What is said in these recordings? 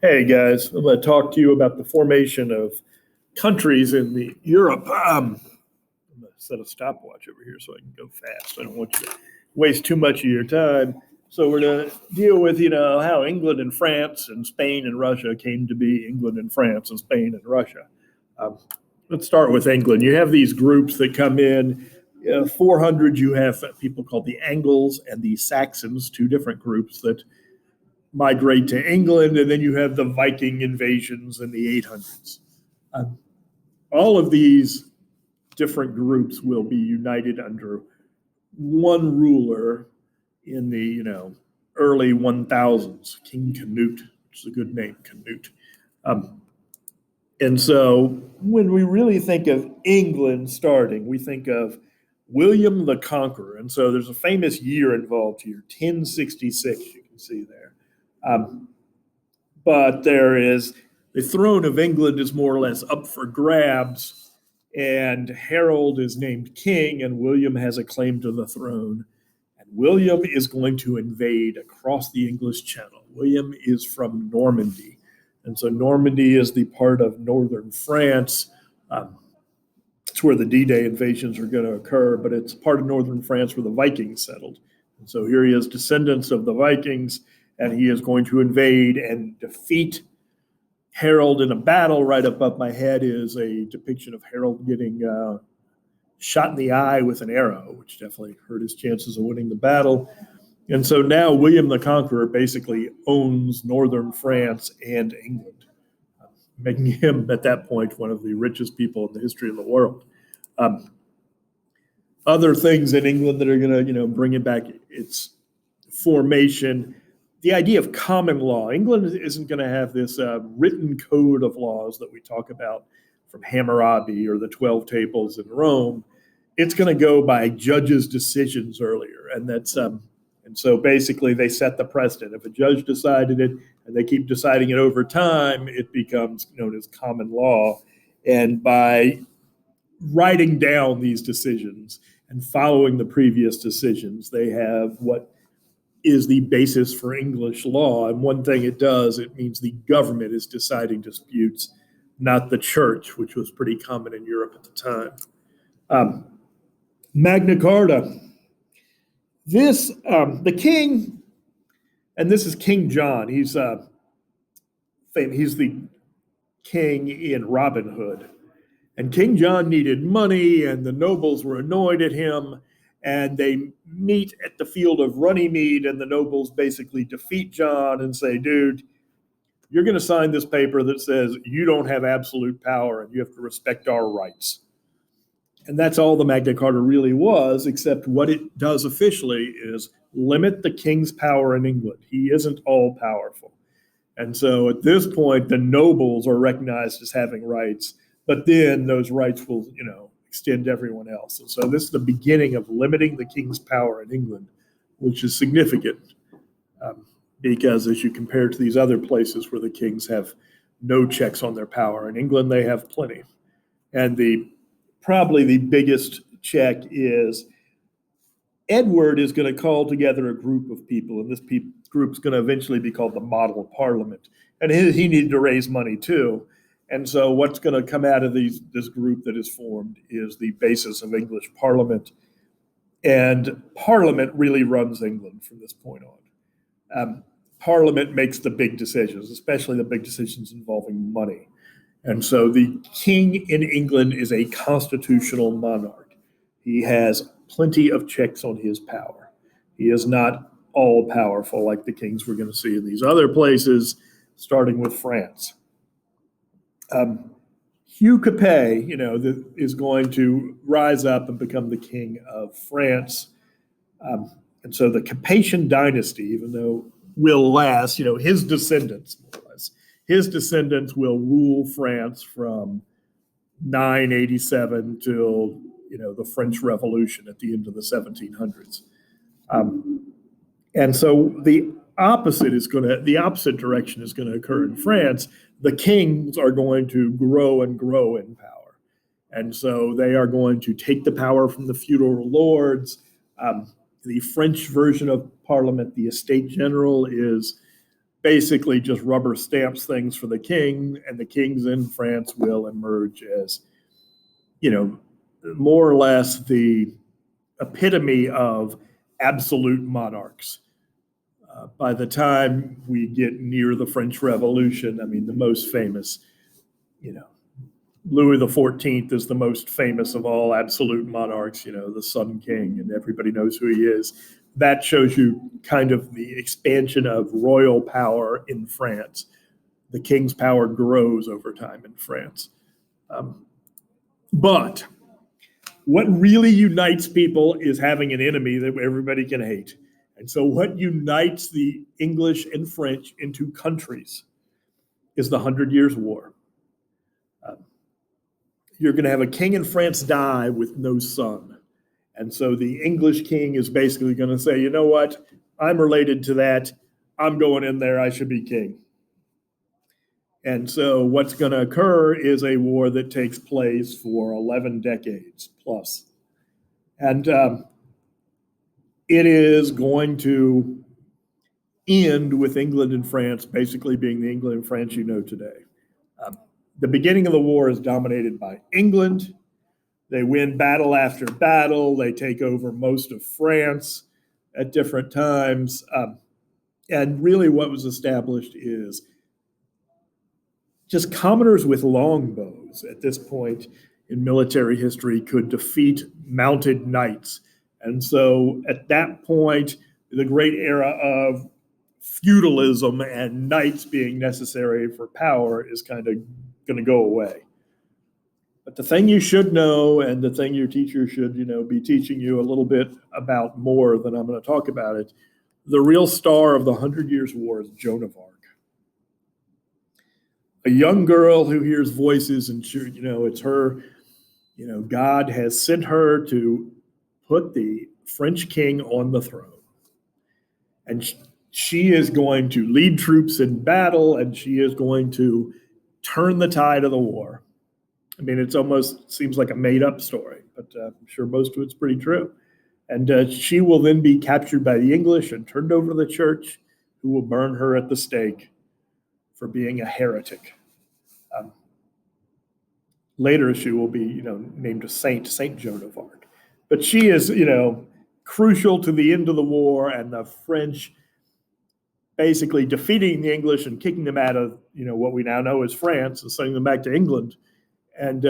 Hey guys, I'm going to talk to you about the formation of countries in the Europe. I'm going to set a stopwatch over here so I can go fast. I don't want you to waste too much of your time. So we're going to deal with, how England and France and Spain and Russia came to be England and France and Spain and Russia. Um, let's start with England. You have these groups that come in. 400, you have people called the Angles and the Saxons, two different groups that migrate to England, and then you have the Viking invasions in the 800s. Um, all of these different groups will be united under one ruler in the early 1000s, King Canute, which is a good name, Canute. Um, and so when we really think of England starting, we think of William the Conqueror. And so there's a famous year involved here, 1066, you can see there. But there is the throne of England is more or less up for grabs, and Harold is named king, and William has a claim to the throne. And William is going to invade across the English Channel. William is from Normandy. And so Normandy is the part of northern France. It's where the D-Day invasions are going to occur, but it's part of northern France where the Vikings settled. And so here he is, descendants of the Vikings, and he is going to invade and defeat Harold in a battle. Right above my head is a depiction of Harold getting shot in the eye with an arrow, which definitely hurt his chances of winning the battle. And so now William the Conqueror basically owns northern France and England, making him at that point one of the richest people in the history of the world. Other things in England that are going to, bring it back its formation. The idea of common law. England isn't going to have this written code of laws that we talk about from Hammurabi or the 12 Tables in Rome. It's going to go by judges' decisions earlier, and that's and so basically they set the precedent. If a judge decided it and they keep deciding it over time, it becomes known as common law. And by writing down these decisions and following the previous decisions, they have what is the basis for English law. And one thing it does, it means the government is deciding disputes, not the church, which was pretty common in Europe at the time. Magna Carta. The king, and this is King John. He's He's the king in Robin Hood. And King John needed money, and the nobles were annoyed at him. And they meet at the field of Runnymede, and the nobles basically defeat John and say, dude, you're going to sign this paper that says you don't have absolute power and you have to respect our rights. And that's all the Magna Carta really was, except what it does officially is limit the king's power in England. He isn't all powerful. And so at this point, the nobles are recognized as having rights, but then those rights will, extend to everyone else. And so this is the beginning of limiting the king's power in England, which is significant because as you compare to these other places where the kings have no checks on their power, in England they have plenty. And probably the biggest check is Edward is going to call together a group of people, and this group is going to eventually be called the Model Parliament. And he needed to raise money too. And so what's going to come out of this group that is formed is the basis of English Parliament. And Parliament really runs England from this point on. Parliament makes the big decisions, especially the big decisions involving money. And so the king in England is a constitutional monarch. He has plenty of checks on his power. He is not all powerful like the kings we're going to see in these other places, starting with France. Hugh Capet, is going to rise up and become the king of France. And so the Capetian dynasty, even though will last, his descendants, more or less, his descendants will rule France from 987 till, the French Revolution at the end of the 1700s. And so the opposite direction is going to occur in France. The kings are going to grow and grow in power. And so they are going to take the power from the feudal lords. The French version of Parliament, the Estate General, is basically just rubber stamps things for the king, and the kings in France will emerge as, more or less the epitome of absolute monarchs. By the time we get near the French Revolution, I mean, the most famous, Louis XIV is the most famous of all absolute monarchs, the Sun King, and everybody knows who he is. That shows you kind of the expansion of royal power in France. The king's power grows over time in France. But what really unites people is having an enemy that everybody can hate. And so what unites the English and French into countries is the 100 Years' War. You're going to have a king in France die with no son. And so the English king is basically going to say, you know what? I'm related to that. I'm going in there. I should be king. And so what's going to occur is a war that takes place for 11 decades plus. And it is going to end with England and France basically being the England and France you know today. The beginning of the war is dominated by England. They win battle after battle. They take over most of France at different times. And really what was established is just commoners with longbows at this point in military history could defeat mounted knights. And so at that point, the great era of feudalism and knights being necessary for power is kind of going to go away. But the thing you should know, and the thing your teacher should, be teaching you a little bit about more than I'm going to talk about it, the real star of the 100 Years' War is Joan of Arc. A young girl who hears voices, and it's her, God has sent her to put the French king on the throne. And she is going to lead troops in battle, and she is going to turn the tide of the war. I mean, it almost seems like a made-up story, but I'm sure most of it's pretty true. And she will then be captured by the English and turned over to the church, who will burn her at the stake for being a heretic. Later, she will be, named a saint, Saint Joan of Arc. But she is, crucial to the end of the war, and the French basically defeating the English and kicking them out of, what we now know as France and sending them back to England. And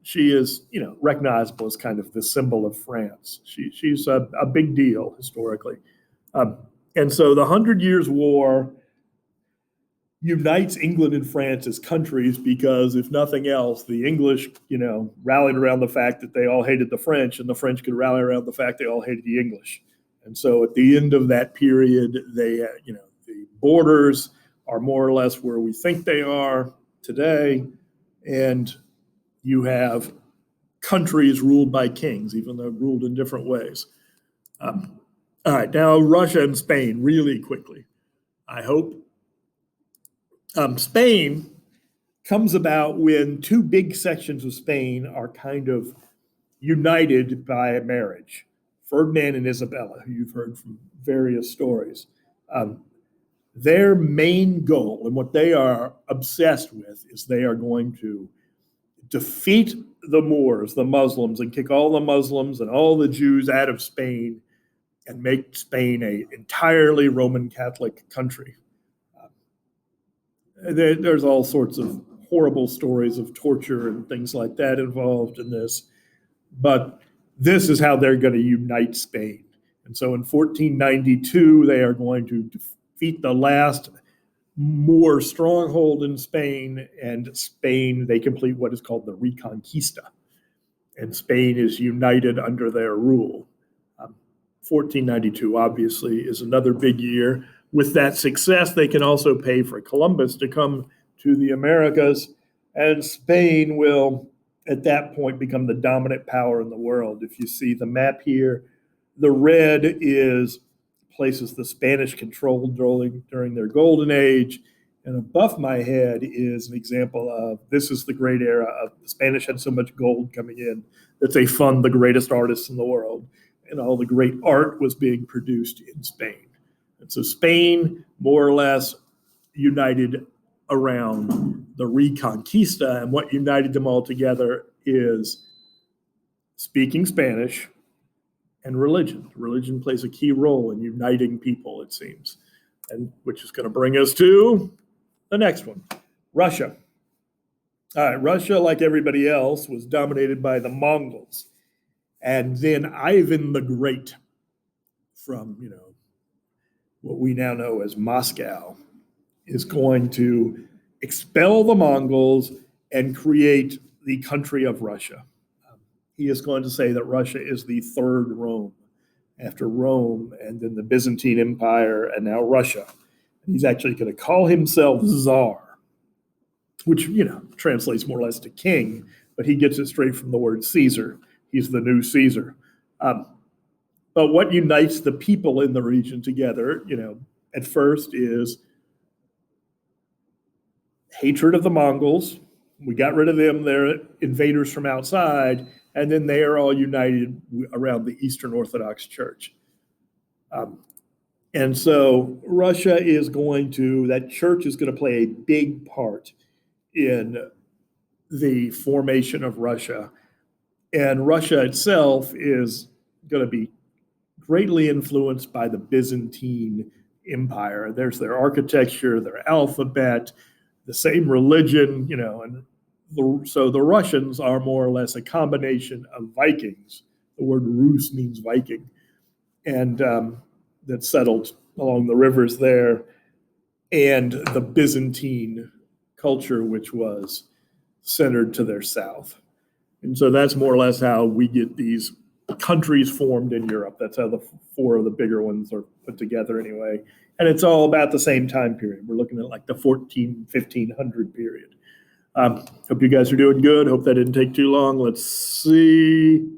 she is, recognizable as kind of the symbol of France. She's a big deal historically. And so the 100 Years' War unites England and France as countries because, if nothing else, the English, rallied around the fact that they all hated the French, and the French could rally around the fact they all hated the English. And so at the end of that period, they, the borders are more or less where we think they are today. And you have countries ruled by kings, even though ruled in different ways. All right, now Russia and Spain, really quickly, I hope. Spain comes about when two big sections of Spain are kind of united by a marriage. Ferdinand and Isabella, who you've heard from various stories. Their main goal, and what they are obsessed with, is they are going to defeat the Moors, the Muslims, and kick all the Muslims and all the Jews out of Spain and make Spain an entirely Roman Catholic country. There's all sorts of horrible stories of torture and things like that involved in this. But this is how they're going to unite Spain. And so in 1492, they are going to defeat the last Moor stronghold in Spain, and Spain, they complete what is called the Reconquista. And Spain is united under their rule. 1492, obviously, is another big year. With that success, they can also pay for Columbus to come to the Americas, and Spain will, at that point, become the dominant power in the world. If you see the map here, the red is places the Spanish controlled during their golden age, and above my head is an example of, this is the great era of the Spanish had so much gold coming in that they fund the greatest artists in the world, and all the great art was being produced in Spain. And so Spain, more or less, united around the Reconquista, and what united them all together is speaking Spanish and religion. Religion plays a key role in uniting people, it seems, and which is going to bring us to the next one, Russia. All right, Russia, like everybody else, was dominated by the Mongols, and then Ivan the Great, from what we now know as Moscow, is going to expel the Mongols and create the country of Russia. He is going to say that Russia is the third Rome, after Rome and then the Byzantine Empire and now Russia. He's actually going to call himself Tsar, which, translates more or less to king, but he gets it straight from the word Caesar. He's the new Caesar. But what unites the people in the region together, at first is hatred of the Mongols. We got rid of them. They're invaders from outside. And then they are all united around the Eastern Orthodox Church. And so Russia that church is going to play a big part in the formation of Russia. And Russia itself is going to be greatly influenced by the Byzantine Empire. There's their architecture, their alphabet, the same religion, so the Russians are more or less a combination of Vikings. The word Rus means Viking, and that settled along the rivers there, and the Byzantine culture, which was centered to their south. And so that's more or less how we get these countries formed in Europe. That's how the four of the bigger ones are put together anyway. And it's all about the same time period. We're looking at like the 1500 period. Hope you guys are doing good. Hope that didn't take too long. Let's see.